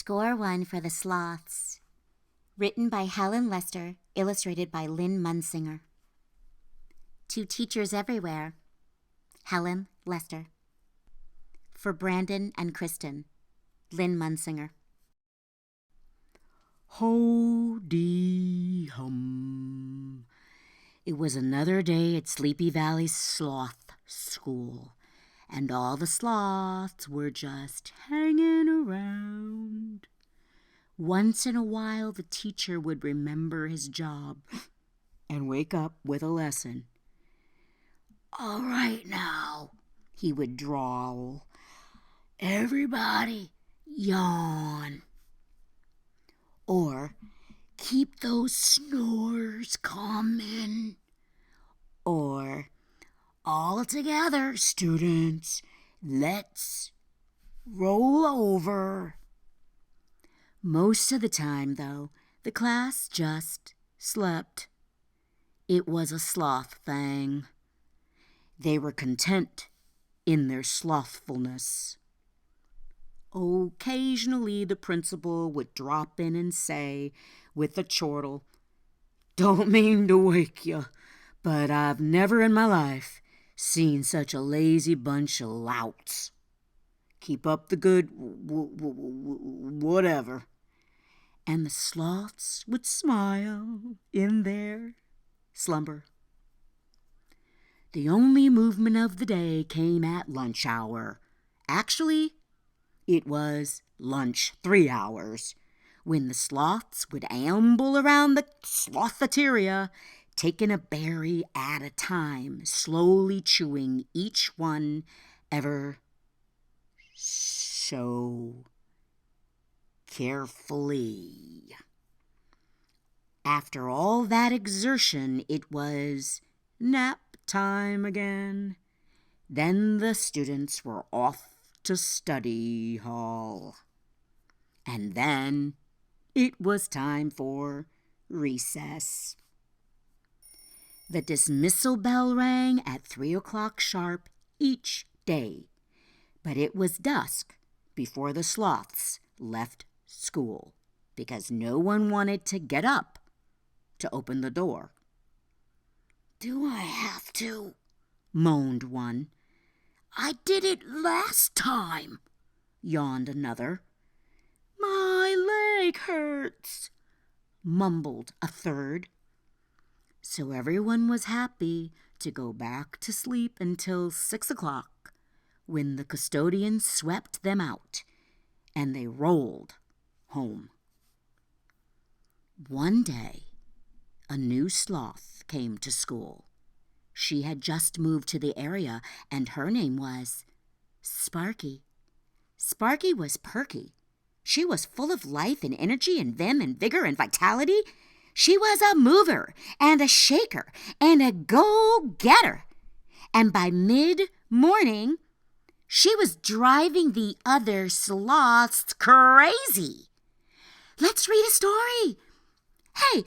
Score 1 for the Sloths. Written by Helen Lester, illustrated by Lynn Munsinger. To teachers everywhere, Helen Lester. For Brandon and Kristen, Lynn Munsinger. Ho-dee hum. It was another day at Sleepy Valley Sloth School, and all the sloths were just hanging around. Once in a while, the teacher would remember his job and wake up with a lesson. "All right now," he would drawl. "Everybody yawn." Or, "Keep those snores coming." Or, "All together, students, let's roll over." Most of the time, though, the class just slept. It was a sloth thing. They were content in their slothfulness. Occasionally, the principal would drop in and say, with a chortle, "Don't mean to wake you, but I've never in my life seen such a lazy bunch of louts. Keep up the good whatever." And the sloths would smile in their slumber. The only movement of the day came at lunch hour. Actually, it was lunch 3 hours, when the sloths would amble around the slothateria, taking a berry at a time, slowly chewing each one ever so carefully. After all that exertion, it was nap time again. Then the students were off to study hall. And then it was time for recess. The dismissal bell rang at 3 o'clock sharp each day, but it was dusk before the sloths left school because no one wanted to get up to open the door. "Do I have to?" moaned one. "I did it last time," yawned another. "My leg hurts," mumbled a third. So everyone was happy to go back to sleep until 6 o'clock, when the custodian swept them out, and they rolled home. One day, a new sloth came to school. She had just moved to the area, and her name was Sparky. Sparky was perky. She was full of life and energy and vim and vigor and vitality. She was a mover and a shaker and a go-getter. And by mid-morning, she was driving the other sloths crazy. "Let's read a story. Hey,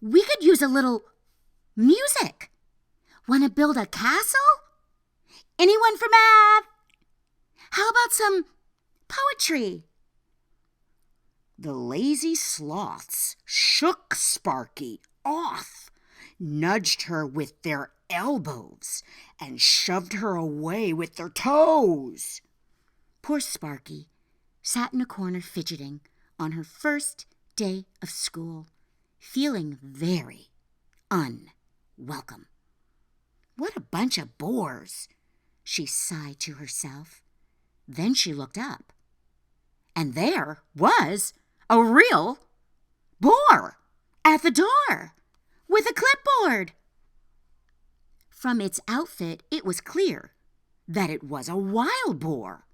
we could use a little music. Want to build a castle? Anyone for math? How about some poetry?" The lazy sloths shook Sparky off, nudged her with their elbows, and shoved her away with their toes. Poor Sparky sat in a corner fidgeting on her first day of school, feeling very unwelcome. "What a bunch of bores," she sighed to herself. Then she looked up, and there was a real boar at the door with a clipboard. From its outfit, it was clear that it was a wild boar.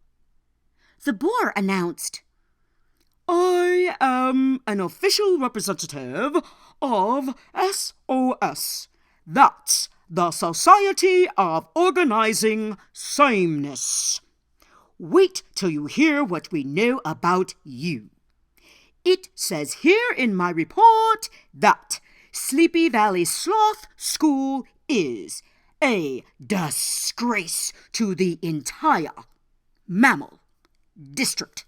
The boar announced, "I am an official representative of SOS. That's the Society of Organizing Sameness. Wait till you hear what we know about you. It says here in my report that Sleepy Valley Sloth School is a disgrace to the entire mammal district."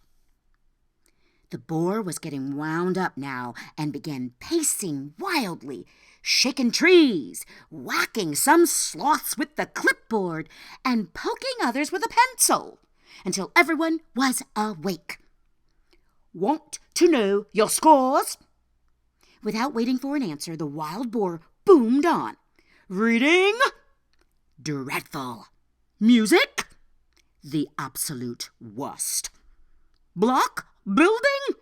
The boar was getting wound up now and began pacing wildly, shaking trees, whacking some sloths with the clipboard, and poking others with a pencil, until everyone was awake. "Want to know your scores?" Without waiting for an answer, the wild boar boomed on. "Reading? Dreadful. Music? The absolute worst. Block building?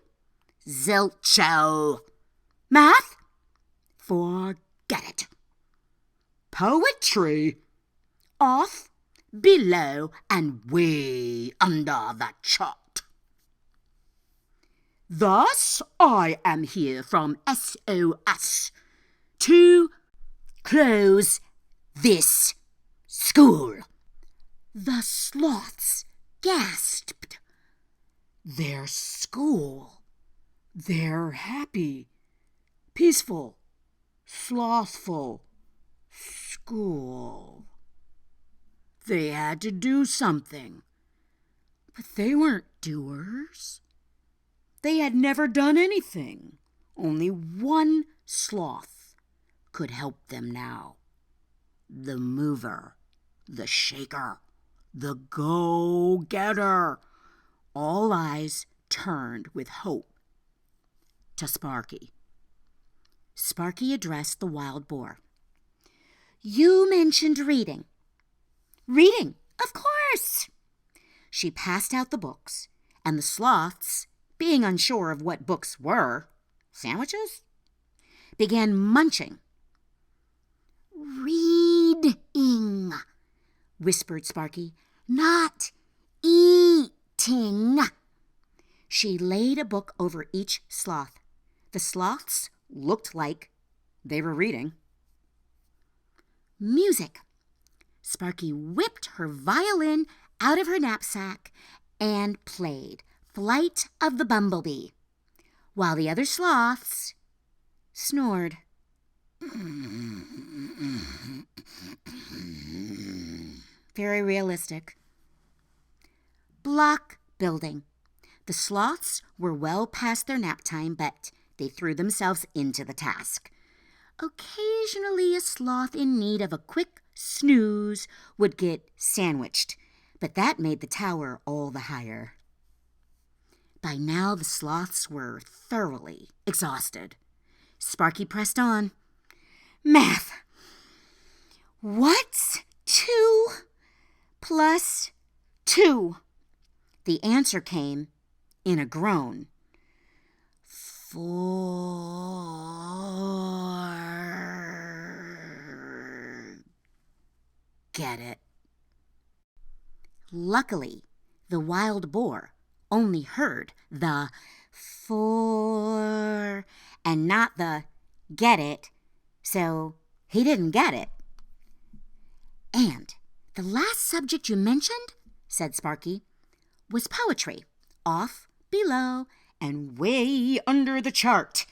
Zilcho. Math? Forget it. Poetry? Off, below, and way under the chart. Thus, I am here from SOS to close this school." The sloths gasped. Their school. Their happy, peaceful, slothful school. They had to do something. But they weren't doers. They had never done anything. Only one sloth could help them now. The mover, the shaker, the go-getter. All eyes turned with hope to Sparky. Sparky addressed the wild boar. "You mentioned reading." "Reading, of course." She passed out the books, and the sloths, being unsure of what books were, sandwiches, began munching. "Reading," whispered Sparky, "not eating." She laid a book over each sloth. The sloths looked like they were reading. Music. Sparky whipped her violin out of her knapsack and played Flight of the Bumblebee, while the other sloths snored. Very realistic. Block building. The sloths were well past their nap time, but they threw themselves into the task. Occasionally, a sloth in need of a quick snooze would get sandwiched, but that made the tower all the higher. By now, the sloths were thoroughly exhausted. Sparky pressed on. "Math. What's 2 plus 2? The answer came in a groan. 4. Get it? Luckily, the wild boar only heard the 4 and not the get it, so he didn't get it. "And the last subject you mentioned," said Sparky, "was poetry, off, below, and way under the chart.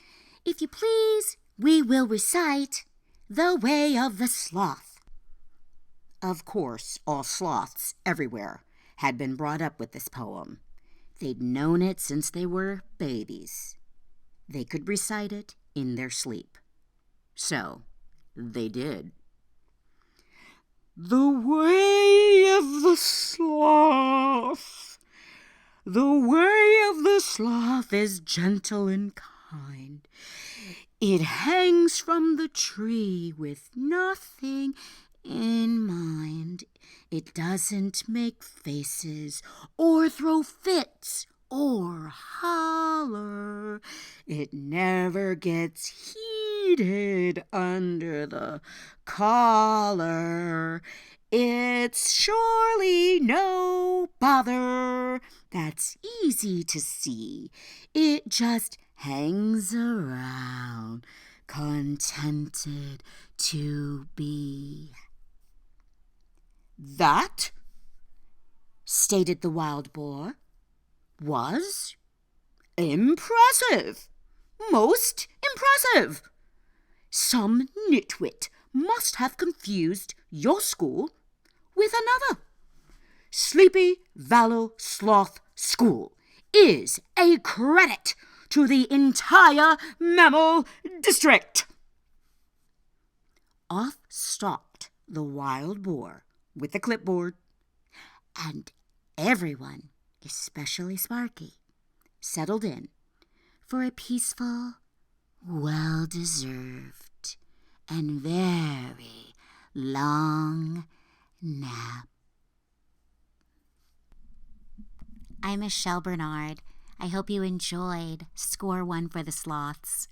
If you please, we will recite The Way of the Sloth." Of course, all sloths everywhere had been brought up with this poem. They'd known it since they were babies. They could recite it in their sleep. So they did. "The way of the sloth. The way of the sloth is gentle and kind. It hangs from the tree with nothing in mind. It doesn't make faces or throw fits or holler. It never gets heated under the collar. It's surely no bother. That's easy to see. It just hangs around, contented to be." "That," stated the wild boar, "was impressive. Most impressive. Some nitwit must have confused your school with another. Sleepy Vallow Sloth School is a credit to the entire mammal district." Off stalked the wild boar with the clipboard, and everyone, especially Sparky, settled in for a peaceful, well-deserved, and very long nap. I'm Michelle Bernard. I hope you enjoyed Score One for the Sloths,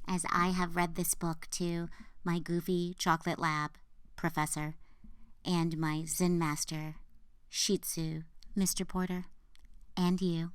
as I have read this book to my goofy chocolate lab professor and my Zen master, Shih Tzu, Mr. Porter, and you.